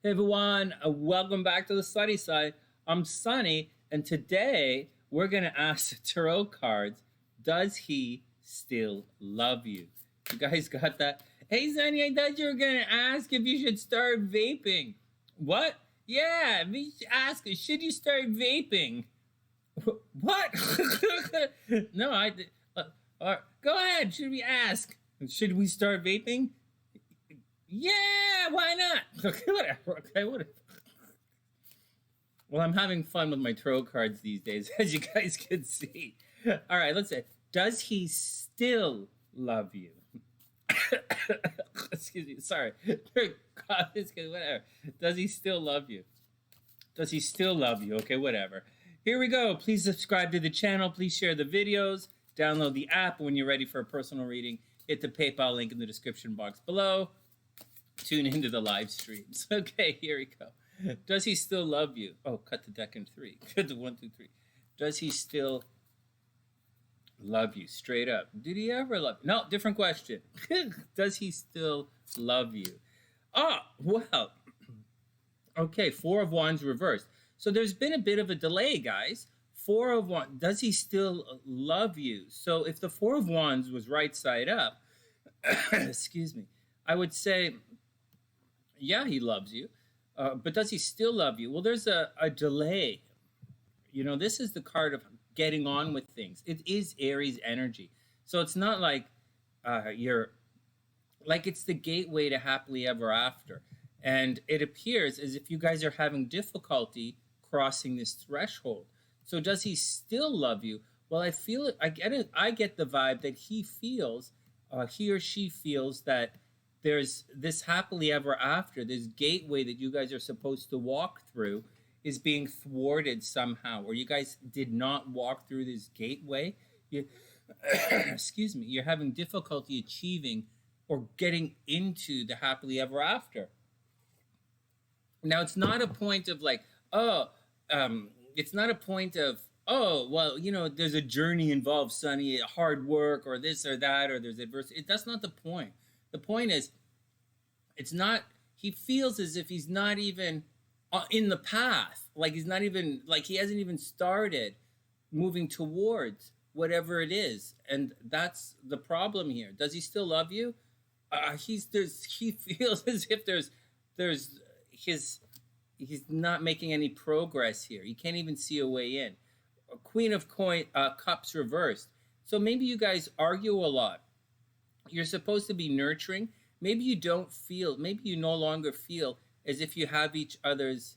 Hey everyone, welcome back to the Sunny Side. I'm Sunny, and today we're going to ask the tarot cards, does he still love you? You guys got that? Hey Sunny, I thought you were going to ask if you should start vaping. What? Yeah, me ask, should you start vaping? What? No, go ahead, should we ask? Should we start vaping? Yeah, why not? Okay, whatever. Well, I'm having fun with my tarot cards these days, as you guys can see. All right, let's say, does he still love you? Excuse me, sorry. God, whatever. Does he still love you? Does he still love you? Okay, whatever. Here we go. Please subscribe to the channel. Please share the videos. Download the app when you're ready for a personal reading. Hit the PayPal link in the description box below. Tune into the live streams. Okay, here we go. Does he still love you? Oh, cut the deck in three. Cut the 1, 2, 3. Does he still love you? Straight up. Did he ever love you? No, different question. Does he still love you? Oh, well. Okay, 4 of Wands reversed. So there's been a bit of a delay, guys. 4 of Wands. Does he still love you? So if the 4 of Wands was right side up, excuse me, I would say, yeah, he loves you. But does he still love you? Well, there's a delay. You know, this is the card of getting on with things. It is Aries energy. So it's not like it's the gateway to happily ever after. And it appears as if you guys are having difficulty crossing this threshold. So does he still love you? Well, I feel it. I get it. I get the vibe that he feels, he or she feels that there's this happily ever after, this gateway that you guys are supposed to walk through is being thwarted somehow, or you guys did not walk through this gateway. Excuse me, you're having difficulty achieving or getting into the happily ever after. Now, it's not a point of like, it's not a point of, oh, well, you know, there's a journey involved, Sunny, hard work or this or that, or there's adversity. That's not the point. The point is, it's not, he feels as if he's not even in the path. Like he's not even, like he hasn't even started moving towards whatever it is. And that's the problem here. Does he still love you? He feels as if he's not making any progress here. He can't even see a way in. Queen of Cups reversed. So maybe you guys argue a lot. You're supposed to be nurturing. Maybe you don't feel, maybe you no longer feel as if you have each other's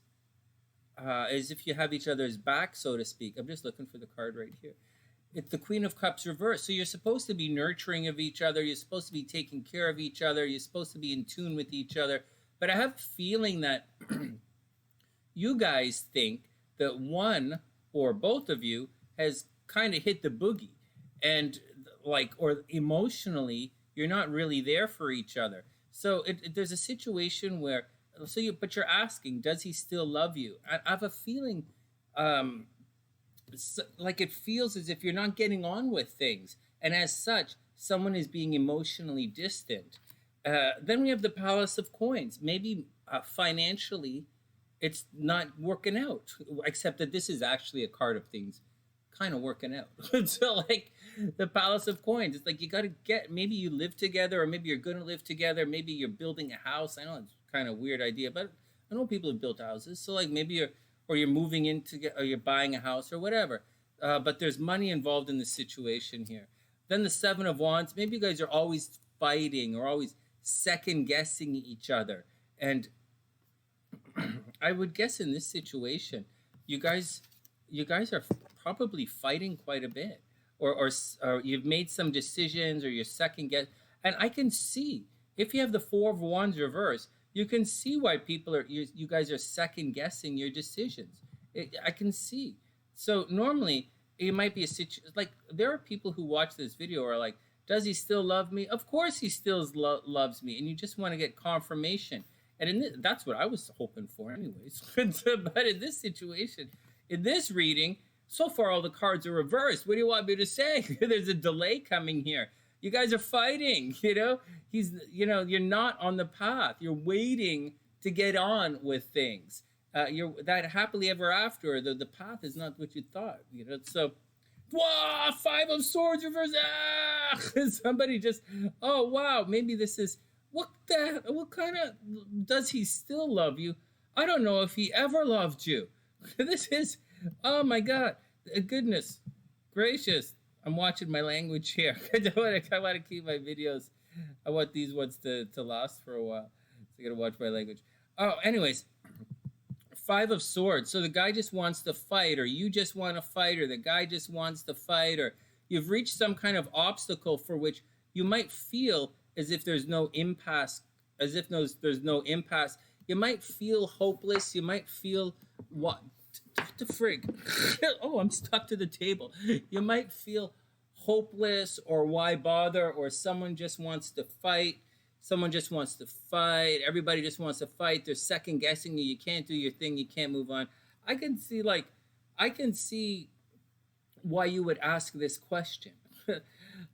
back, so to speak. I'm just looking for the card right here. It's the Queen of Cups reversed. So you're supposed to be nurturing of each other. You're supposed to be taking care of each other. You're supposed to be in tune with each other. But I have a feeling that you guys think that one or both of you has kind of hit the boogie. And or emotionally, you're not really there for each other. So there's a situation where, but you're asking, does he still love you? I have a feeling, like it feels as if you're not getting on with things. And as such, someone is being emotionally distant. Then we have the Palace of Coins. Maybe financially, it's not working out, except that this is actually a card of things kind of working out. So like the Palace of Coins, it's like you got to get, maybe you live together, or maybe you're going to live together. Maybe you're building a house. I know it's kind of a weird idea, but I know people have built houses. So like maybe you're moving into, or you're buying a house or whatever. But there's money involved in the situation here. Then the 7 of Wands, maybe you guys are always fighting or always second guessing each other. And I would guess in this situation, you guys are probably fighting quite a bit, or you've made some decisions, or you're second guess. And I can see, if you have the 4 of Wands reverse, you can see why you guys are second guessing your decisions. I can see. So normally it might be a situation, like there are people who watch this video who are like, does he still love me? Of course he still loves me. And you just want to get confirmation. And that's what I was hoping for anyways. But in this situation, in this reading, so far all the cards are reversed. What do you want me to say? There's a delay coming here. You guys are fighting, you know? You're not on the path. You're waiting to get on with things. You're that happily ever after. The path is not what you thought. So. Wow, Five of Swords reverse. Ah! Somebody just, oh wow, maybe this is what kind of, does he still love you? I don't know if he ever loved you. This is, oh my God, goodness gracious. I'm watching my language here. I want to keep my videos. I want these ones to last for a while. So I gotta watch my language. Oh, anyways. Five of Swords. So the guy just wants to fight, or you just want to fight, or the guy just wants to fight, or you've reached some kind of obstacle for which you might feel as if there's no impasse, as if there's no impasse. You might feel hopeless. You might feel, what the frig? Oh, I'm stuck to the table. You might feel hopeless, or why bother, or someone just wants to fight. Someone just wants to fight. Everybody just wants to fight. They're second guessing you. You can't do your thing. You can't move on. I can see why you would ask this question.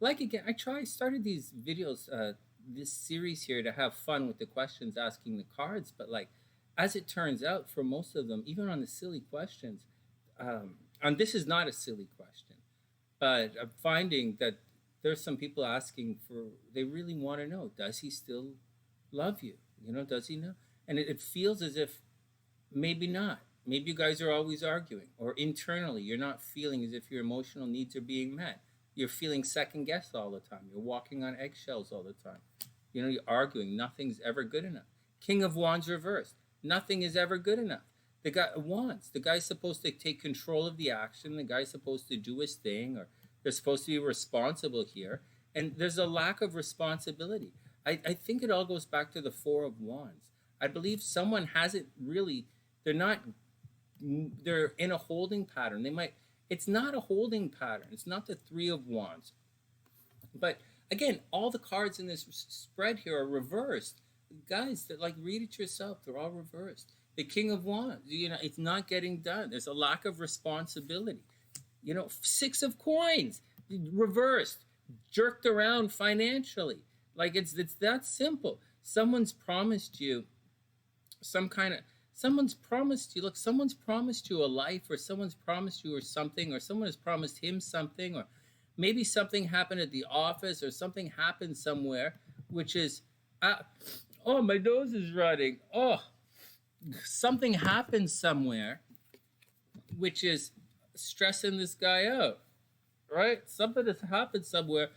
Like again, started these videos, this series here to have fun with the questions, asking the cards. But like, as it turns out, for most of them, even on the silly questions, and this is not a silly question, but I'm finding that there's some people asking they really want to know, does he still love you? Does he know? And it feels as if maybe not. Maybe you guys are always arguing, or internally you're not feeling as if your emotional needs are being met. You're feeling second guessed all the time. You're walking on eggshells all the time. You're arguing. Nothing's ever good enough. King of Wands reversed. Nothing is ever good enough. The guy wants. The guy's supposed to take control of the action. The guy's supposed to do his thing, or they're supposed to be responsible here. And there's a lack of responsibility. I think it all goes back to the Four of Wands. I believe someone hasn't really, they're in a holding pattern. It's not a holding pattern. It's not the Three of Wands. But again, all the cards in this spread here are reversed. Guys, read it yourself. They're all reversed. The King of Wands, it's not getting done. There's a lack of responsibility. Six of Coins, reversed, jerked around financially. It's that simple. Someone's promised you someone's promised you a life, or someone's promised you or something, or someone has promised him something, or maybe something happened at the office, or something happened somewhere, which is, oh, my nose is running. Oh, something happened somewhere, which is stressing this guy out, right? Something has happened somewhere,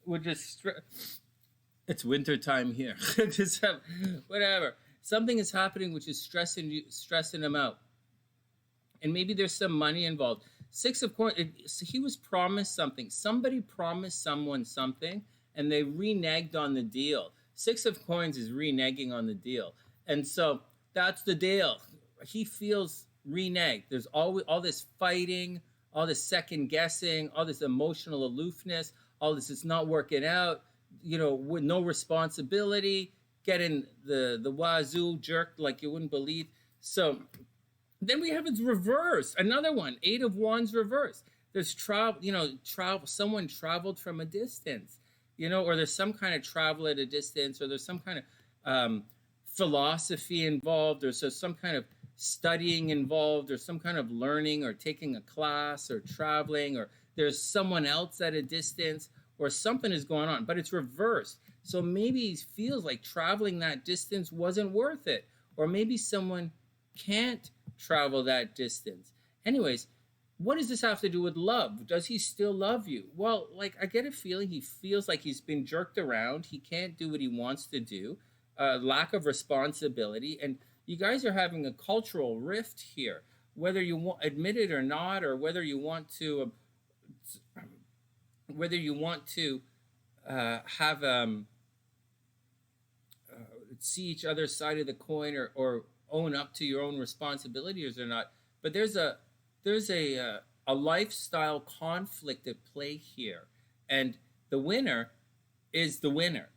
which is it's winter time here. Whatever. Something is happening which is stressing him out, and maybe there's some money involved. Six of Coins. He was promised something. Somebody promised someone something, and they reneged on the deal. Six of Coins is reneging on the deal, and so that's the deal. He feels reneged. There's always all this fighting, all this second guessing, all this emotional aloofness, all this is not working out, with no responsibility, getting the wazoo jerked like you wouldn't believe. So then we have its reverse, another one, Eight of Wands reverse. There's travel, someone traveled from a distance, or there's some kind of travel at a distance, or there's some kind of philosophy involved, or so some kind of studying involved, or some kind of learning, or taking a class, or traveling, or there's someone else at a distance, or something is going on, but it's reversed. So maybe he feels like traveling that distance wasn't worth it, or maybe someone can't travel that distance. Anyways, what does this have to do with love? Does he still love you? Well, I get a feeling he feels like he's been jerked around. He can't do what he wants to do. Lack of responsibility, and you guys are having a cultural rift here, whether you admit it or not, or whether you want to see each other's side of the coin, or own up to your own responsibilities or not. But there's a lifestyle conflict at play here, and the winner is the winner.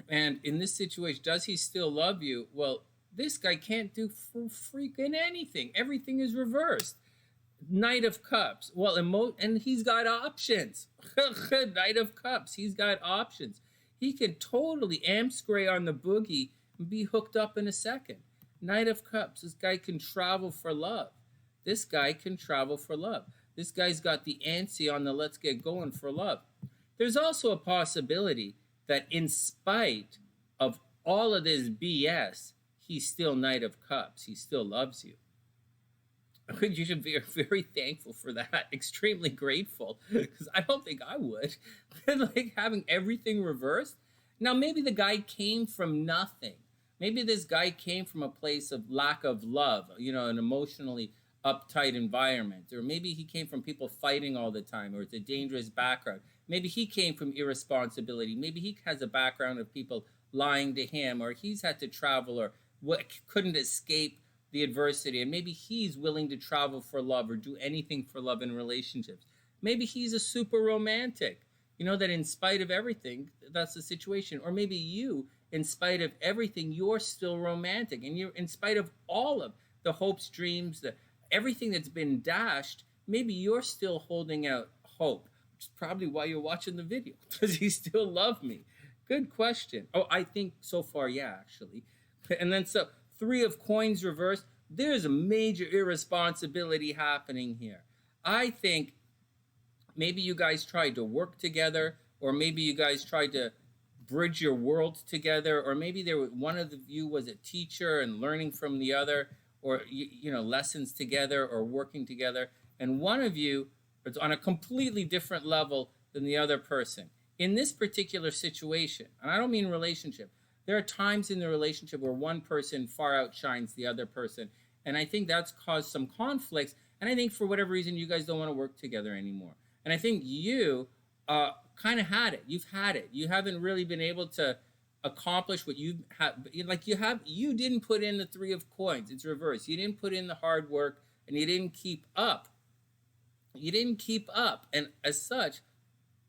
And in this situation, does he still love you? Well, this guy can't do freaking anything. Everything is reversed. Knight of Cups. Well, and he's got options. Knight of Cups. He's got options. He can totally amp spray on the boogie and be hooked up in a second. Knight of Cups, this guy can travel for love. This guy can travel for love. This guy's got the antsy on the let's get going for love. There's also a possibility that in spite of all of this BS, he's still Knight of Cups. He still loves you. You should be very thankful for that. Extremely grateful, because I don't think I would. Like having everything reversed. Now, maybe the guy came from nothing. Maybe this guy came from a place of lack of love, an emotionally uptight environment. Or maybe he came from people fighting all the time, or it's a dangerous background. Maybe he came from irresponsibility. Maybe he has a background of people lying to him, or he's had to travel, or couldn't escape the adversity. And maybe he's willing to travel for love or do anything for love in relationships. Maybe he's a super romantic, that in spite of everything, that's the situation. Or maybe you, in spite of everything, you're still romantic. And you're, in spite of all of the hopes, dreams, everything that's been dashed, maybe you're still holding out hope, which is probably why you're watching the video. Does he still love me? Good question. Oh, I think so far, yeah, actually. And then so 3 of Coins reversed. There's a major irresponsibility happening here. I think maybe you guys tried to work together, or maybe you guys tried to bridge your worlds together, or maybe one of you was a teacher and learning from the other, or lessons together or working together, and one of you is on a completely different level than the other person. In this particular situation, and I don't mean relationship, there are times in the relationship where one person far outshines the other person, and I think that's caused some conflicts, and I think for whatever reason you guys don't want to work together anymore. And I think you kind of had it. You've had it. You haven't really been able to accomplish what you have. You didn't put in the 3 of Coins. It's reversed. You didn't put in the hard work, and you didn't keep up. You didn't keep up, and as such,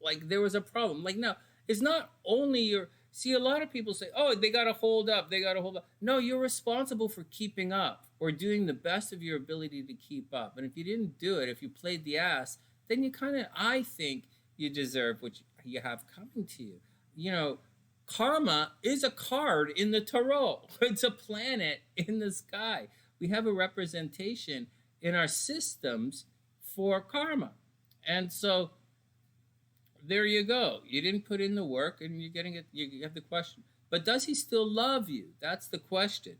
like there was a problem. Like now, it's not only your. See, a lot of people say, "Oh, they got to hold up. They got to hold up." No, you're responsible for keeping up or doing the best of your ability to keep up. And if you didn't do it, if you played the ass, then you I think you deserve what you have coming to you. Karma is a card in the tarot. It's a planet in the sky. We have a representation in our systems for karma. And so there you go. You didn't put in the work, and you're getting it. You have the question. But does he still love you? That's the question.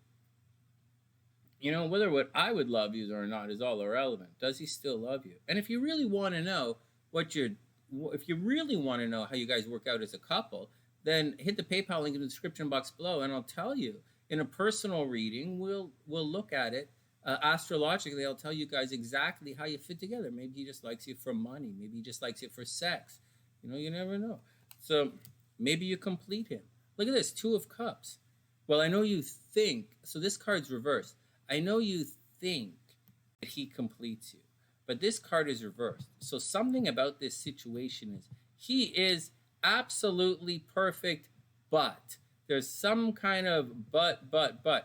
Whether what I would love you or not is all irrelevant. Does he still love you? And if you really want to know if you really want to know how you guys work out as a couple, then hit the PayPal link in the description box below, and I'll tell you. In a personal reading, we'll look at it astrologically. I'll tell you guys exactly how you fit together. Maybe he just likes you for money. Maybe he just likes you for sex. You never know. So maybe you complete him. Look at this, 2 of Cups. Well, I know you think, so this card's reversed. I know you think that he completes you, but this card is reversed. So something about this situation is he is absolutely perfect, but there's some kind of but.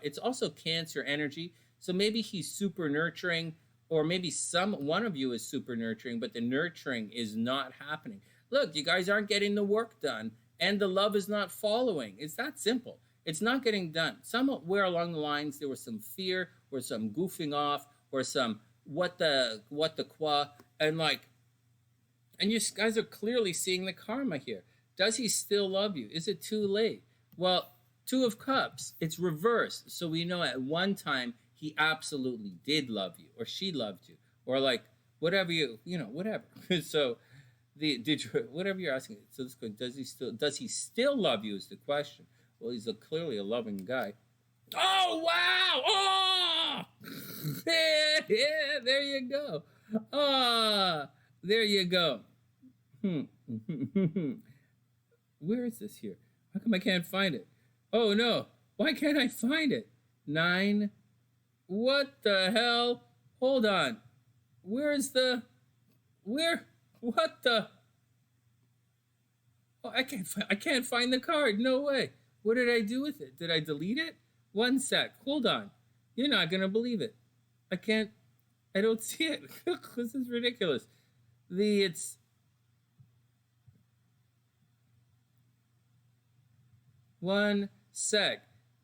It's also Cancer energy. So maybe he's super nurturing, or maybe one of you is super nurturing, but the nurturing is not happening. Look, you guys aren't getting the work done, and the love is not following. It's that simple. It's not getting done. Somewhere along the lines, there was some fear, or some goofing off, or some what the qua, and you guys are clearly seeing the karma here. Does he still love you? Is it too late? Well, 2 of Cups, it's reversed. So we know at one time he absolutely did love you, or she loved you, or whatever whatever. So whatever you're asking. So this question, does he still love you is the question. Well, he's clearly a loving guy. Oh, wow! Oh! Yeah, there you go. There you go. Where is this here? How come I can't find it? Oh, no. Why can't I find it? 9. What the hell? Hold on. What the? Oh, I can't find the card. No way. What did I do with it? Did I delete it? 1 sec. Hold on. You're not going to believe it. I don't see it. This is ridiculous. It's 1 sec.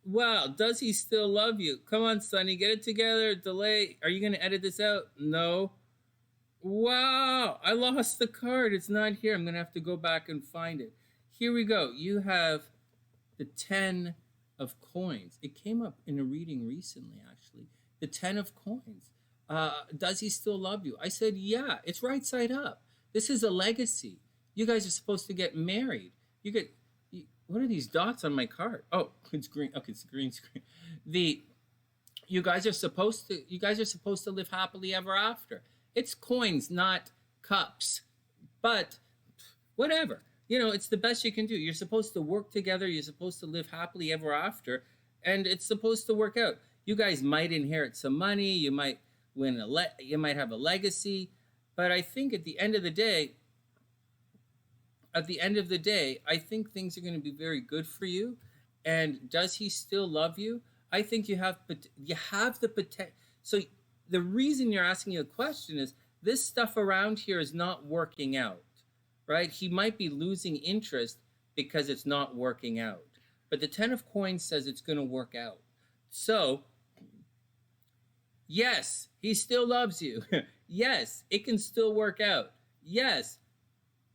Wow, does he still love you? Come on, Sunny, get it together. Delay. Are you going to edit this out? No. Wow, I lost the card. It's not here. I'm going to have to go back and find it. Here we go. You have the 10 of coins. It came up in a reading recently, actually. The 10 of coins. Does he still love you? I said, yeah, it's right side up. This is a legacy. You guys are supposed to get married. What are these dots on my card? Oh, it's green. Okay, it's a green screen. You guys are supposed to live happily ever after. It's coins, not cups. But whatever. It's the best you can do. You're supposed to work together. You're supposed to live happily ever after. And it's supposed to work out. You guys might inherit some money. You might you might have a legacy. But I think at the end of the day, I think things are going to be very good for you. And does he still love you? I think you have the potential. So the reason you're asking a question is this stuff around here is not working out, right? He might be losing interest because it's not working out. But the 10 of coins says it's going to work out. So, yes, he still loves you. Yes, it can still work out. Yes,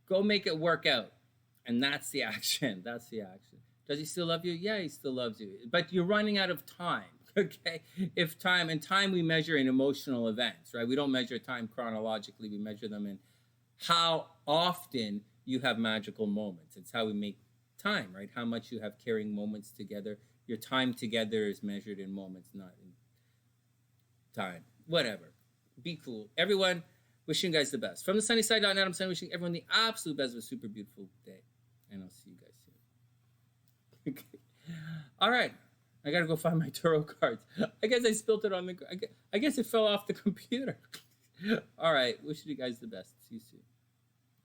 go make it work out. And that's the action. That's the action. Does he still love you? Yeah, he still loves you. But you're running out of time. Okay, time we measure in emotional events, right? We don't measure time chronologically. We measure them in how often you have magical moments. It's how we make time, right? How much you have carrying moments together. Your time together is measured in moments, not in time. Whatever. Be cool. Everyone, wishing you guys the best. From TheSunnySide.net, I'm Sunny, wishing everyone the absolute best of a super beautiful day. And I'll see you guys soon. Okay. All right. I gotta go find my tarot cards. I guess I spilled it on I guess it fell off the computer. All right. Wishing you guys the best. See you soon.